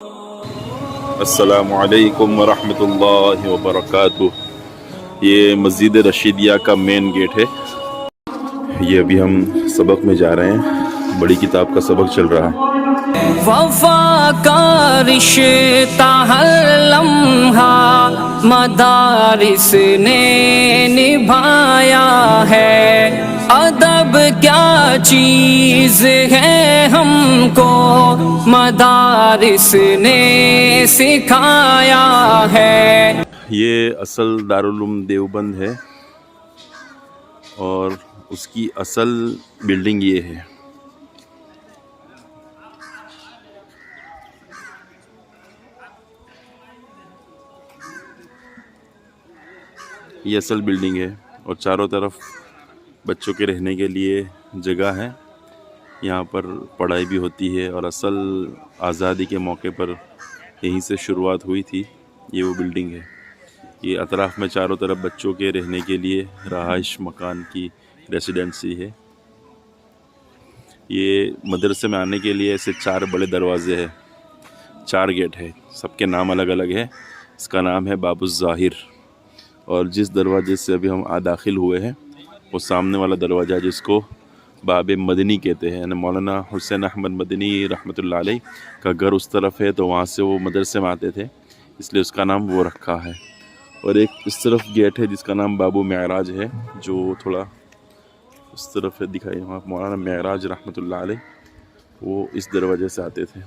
अस्सलामुअलैकुम वरहमतुल्लाहि वबरकातुह। ये मस्जिद रशीदिया का मेन गेट है। ये अभी हम सबक में जा रहे हैं, बड़ी किताब का सबक चल रहा है। वफा का रिश्ता हर लम्हा मदारिस ने निभाया है। अदब क्या चीज़ है हमको मदारिस ने सिखाया है। ये असल दारुल उलूम देवबंद है और उसकी असल बिल्डिंग ये है। ये असल बिल्डिंग है और चारों तरफ बच्चों के रहने के लिए जगह है। यहाँ पर पढ़ाई भी होती है और असल आज़ादी के मौके पर यहीं से शुरुआत हुई थी। ये वो बिल्डिंग है। ये अतराफ़ में चारों तरफ बच्चों के रहने के लिए रहाइश मकान की रेसिडेंसी है। ये मदरसे में आने के लिए ऐसे 4 बड़े दरवाजे हैं, 4 गेट है, सबके नाम अलग अलग है। इसका नाम है बाबुज़ ज़ाहिर और जिस दरवाजे से अभी हम दाखिल हुए हैं वो सामने वाला दरवाज़ा जिसको बाब मदनी कहते हैं, मौलाना हुसैन अहमद मदनी रहमतुल्लाह अलैह का घर उस तरफ है, तो वहाँ से वो मदरसे में आते थे, इसलिए उसका नाम वो रखा है। और एक इस तरफ गेट है जिसका नाम बाबू महराज है, जो थोड़ा उस तरफ है, दिखाई वहाँ मौलाना महराज रहमतुल्लाह अलैह वो इस दरवाजे से आते थे।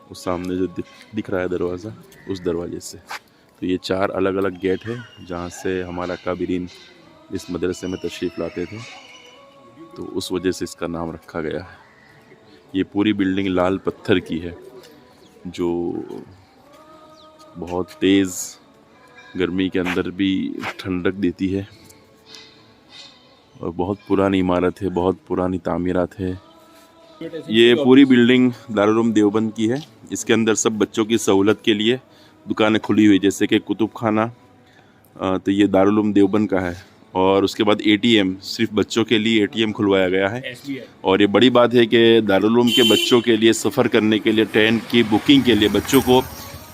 वो सामने जो दिख रहा है दरवाज़ा, उस दरवाजे से। तो ये 4 अलग अलग गेट है जहाँ से हमारा काबिरीन इस मदरसे में तशरीफ़ लाते थे, तो उस वजह से इसका नाम रखा गया है। ये पूरी बिल्डिंग लाल पत्थर की है जो बहुत तेज़ गर्मी के अंदर भी ठंडक देती है और बहुत पुरानी इमारत है, बहुत पुरानी तामीरात है। ये पूरी बिल्डिंग दारुल उलूम देवबंद की है। इसके अंदर सब बच्चों की सहूलत के लिए दुकानें खुली हुई, जैसे कि कुतुब खाना, तो ये दारुल उलूम देवबंद का है। और उसके बाद ATM, सिर्फ बच्चों के लिए ATM खुलवाया गया है। और ये बड़ी बात है कि दारुल उलूम के बच्चों के लिए सफ़र करने के लिए, ट्रेन की बुकिंग के लिए बच्चों को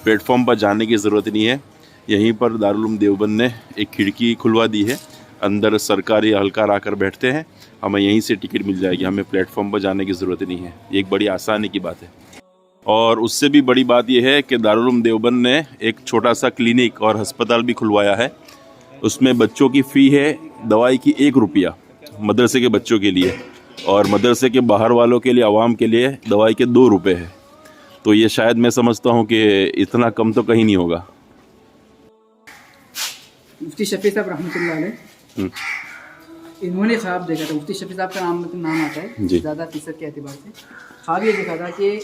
प्लेटफॉर्म पर जाने की ज़रूरत नहीं है। यहीं पर दारुल उलूम देवबंद ने एक खिड़की खुलवा दी है, अंदर सरकारी एहलकार आकर बैठते हैं, हमें यहीं से टिकट मिल जाएगी, हमें प्लेटफॉर्म पर जाने की ज़रूरत नहीं है। ये एक बड़ी आसानी की बात है। और उससे भी बड़ी बात यह है कि दारुल उलूम देवबंद ने एक छोटा सा क्लिनिक और अस्पताल भी खुलवाया है। उसमें बच्चों की फ़ी है दवाई की 1 रुपया मदरसे के बच्चों के लिए, और मदरसे के बाहर वालों के लिए, आवाम के लिए दवाई के 2 रुपये है। तो ये शायद मैं समझता हूँ कि इतना कम तो कहीं नहीं होगा। मुफ्ती शफी साहब रहमतुल्लाह अलैह, इन्होंने ख्वाब देखा था। मुफ्ती शफी साहब का नाम आता है ज़्यादा फ़ीसद के एतबार से। ख्वाब ये देखा था कि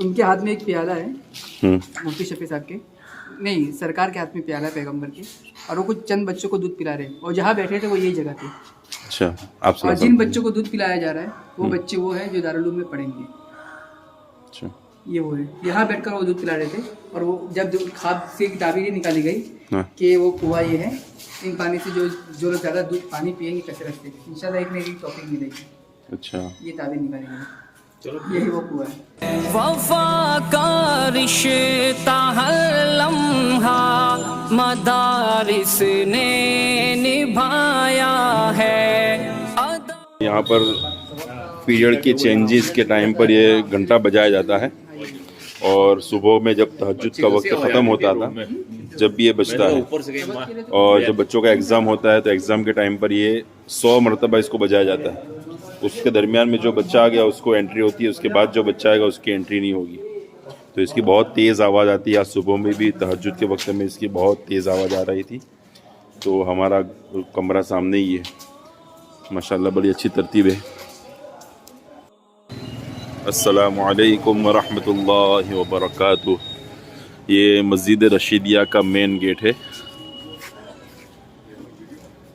उनके हाथ में एक प्याला है, मुफ्ती शफी साहब के नहीं, सरकार के हाथ में प्याला है पैगंबर के, और वो कुछ चंद बच्चों को दूध पिला रहे हैं, और जहाँ बैठे थे वो यही जगह थी। अच्छा, आप और जिन बच्चों को दूध पिलाया जा रहा है वो बच्चे वो हैं जो दारुल उलूम में पढ़ेंगे। अच्छा, ये वो है, यहाँ बैठकर वो दूध पिला रहे थे। और वो जब ख्वाब से ताबीर निकाली गई कि वो कुआं ये है, इन पानी से जो लोग ज़्यादा दूध पानी पिएंगे कसरत से, इंशाल्लाह एक नई टॉपिक मिलेगी। अच्छा, ये ताबीर निकाली गई, यही वो कुआं है। वफा का रिश्ता हर लम्हा मदारिस ने निभाया है। यहाँ पर पीरियड के चेंजेस के टाइम पर ये घंटा बजाया जाता है, और सुबह में जब तहज्जुद का वक्त ख़त्म होता था जब भी ये बजता है, और जब बच्चों का एग्ज़ाम होता है तो एग्ज़ाम के टाइम पर ये 100 मरतबा इसको बजाया जाता है। उसके दरमियान में जो बच्चा आ गया उसको एंट्री होती है, उसके बाद जो बच्चा आएगा उसकी एंट्री नहीं होगी। तो इसकी बहुत तेज़ आवाज़ आती है। आज सुबह में भी तहज्जुद के वक्त में इसकी बहुत तेज़ आवाज़ आ रही थी। तो हमारा कमरा सामने ही है, माशाल्लाह बड़ी अच्छी तरतीब है। अस्सलामुअलैकुम वरहमतुल्लाहि वबरकातुह। ये मस्जिद रशीदिया का मेन गेट है।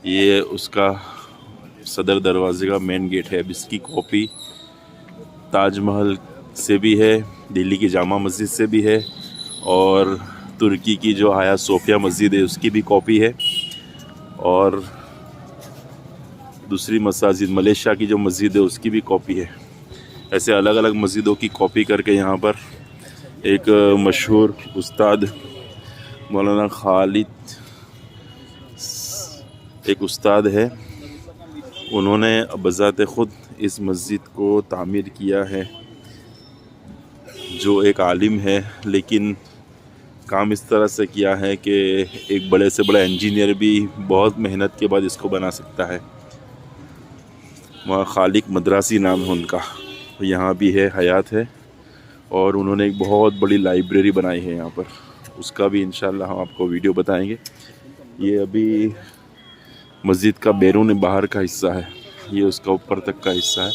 ये उसका सदर दरवाजे का मेन गेट है। अब इसकी कॉपी ताजमहल से भी है, दिल्ली की जामा मस्जिद से भी है, और तुर्की की जो हाया सोफिया मस्जिद है उसकी भी कॉपी है, और दूसरी मसाजिद मलेशिया की जो मस्जिद है उसकी भी कॉपी है। ऐसे अलग अलग मस्जिदों की कॉपी करके यहाँ पर एक मशहूर उस्ताद मौलाना खालिद एक उस्ताद है, उन्होंने बज़ात ख़ुद इस मस्जिद को तामीर किया है। जो एक आलिम है, लेकिन काम इस तरह से किया है कि एक बड़े से बड़ा इंजीनियर भी बहुत मेहनत के बाद इसको बना सकता है। वहाँ खालिक मदरासी नाम है उनका, यहाँ भी है, हयात है, और उन्होंने एक बहुत बड़ी लाइब्रेरी बनाई है यहाँ पर। उसका भी इंशाल्लाह हम आपको वीडियो बताएंगे। ये अभी मस्जिद का बैरून बाहर का हिस्सा है, ये उसका ऊपर तक का हिस्सा है।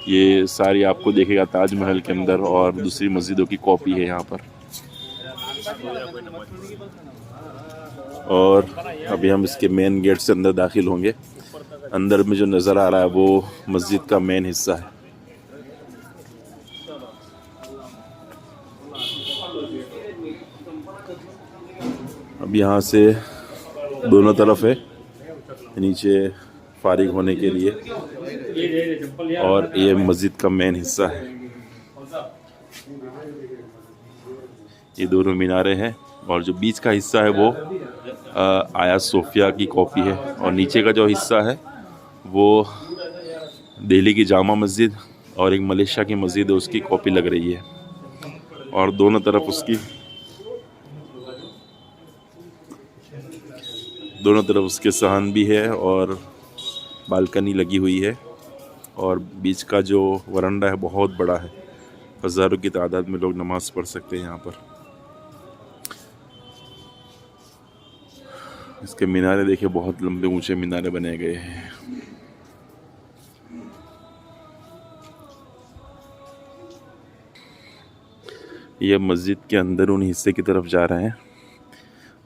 ये सारी आपको देखेगा ताजमहल के अंदर, और दूसरी मस्जिदों की कॉपी है यहाँ पर। और अभी हम इसके मेन गेट से अंदर दाखिल होंगे। अंदर में जो नज़र आ रहा है वो मस्जिद का मेन हिस्सा है। अब यहाँ से दोनों तरफ है नीचे फारिग होने के लिए, और ये मस्जिद का मेन हिस्सा है। ये दोनों मीनारे हैं, और जो बीच का हिस्सा है वो आया सोफिया की कॉपी है, और नीचे का जो हिस्सा है वो दिल्ली की जामा मस्जिद और एक मलेशिया की मस्जिद है, उसकी कॉपी लग रही है। और दोनों तरफ उसके सहन भी है और बालकनी लगी हुई है, और बीच का जो वरांडा है बहुत बड़ा है। हज़ारों की तादाद में लोग नमाज़ पढ़ सकते हैं यहाँ पर। इसके मीनारे देखिए, बहुत लंबे ऊंचे मीनारे बने गए हैं। यह मस्जिद के अंदरूनी हिस्से की तरफ जा रहे हैं।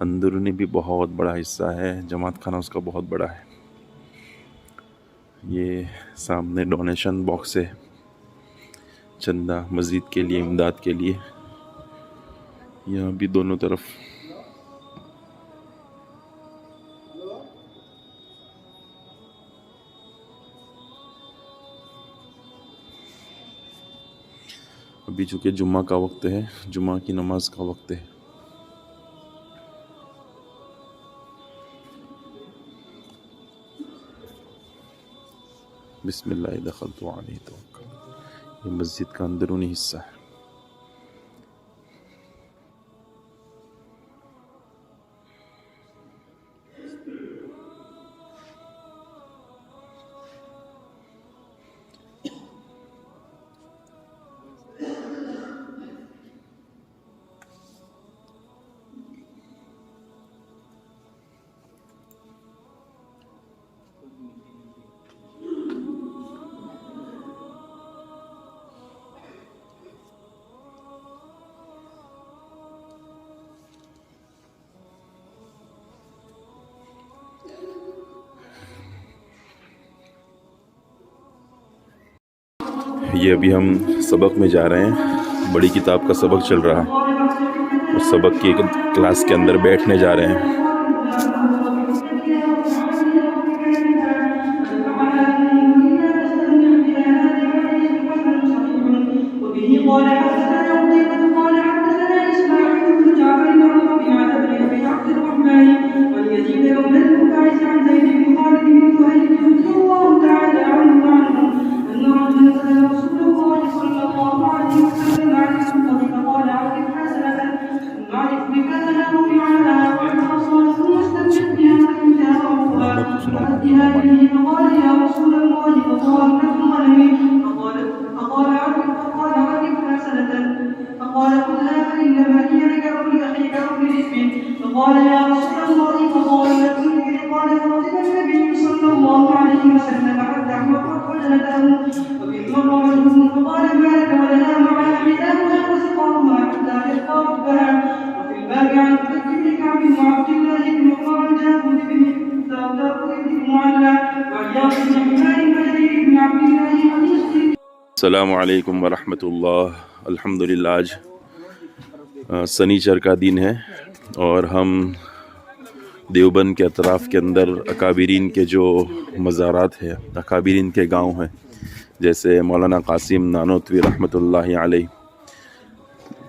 अंदरूनी भी बहुत बड़ा हिस्सा है, जमात खाना उसका बहुत बड़ा है। ये सामने डोनेशन बॉक्स है, चंदा मस्जिद के लिए, इमदाद के लिए। यहाँ भी दोनों तरफ अभी चूँकि जुम्मा का वक्त है, जुम्मा की नमाज का वक्त है। बिस्मिल्लाह दखलतु अलैहि तवक्कल। ये मस्जिद का अंदरूनी हिस्सा है। ये अभी हम सबक में जा रहे हैं, बड़ी किताब का सबक चल रहा है। उस सबक की क्लास के अंदर बैठने जा रहे हैं। अस्सलामु अलैकुम वरहमतुल्लाह। अल्हम्दुलिल्लाह, आज शनिचर का दिन है और हम देवबंद के अतराफ़ के अंदर अकाबिरीन के जो मज़ारात है, अकाबिरीन के गांव हैं जैसे मौलाना कासिम नानोतवी रहमतुल्लाहि अलैह,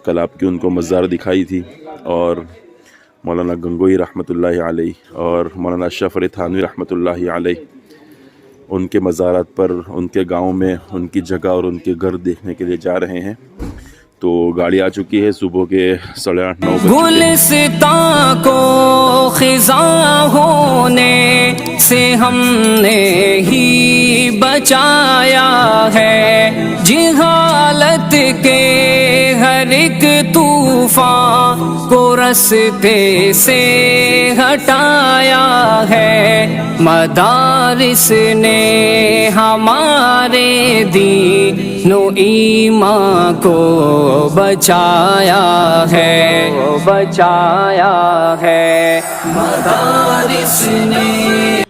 कल आपकी उनको मज़ार दिखाई थी, और मौलाना गंगोई रहमतुल्लाहि अलैह और मौलाना अशरफ अली थानवी रहमतुल्लाहि अलैह, उनके मज़ारात पर उनके गांव में उनकी जगह और उनके घर देखने के लिए जा रहे हैं। तो गाड़ी आ चुकी है, सुबह के 8:30-9 बजे। गुलिस्तां को खिज़ां होने से हमने ही बचाया है, जिहालत के हर एक तूफान को रस्ते से हटाया है, मदारिस ने हमारे दीनो ईमान को बचाया है, मदारिस ने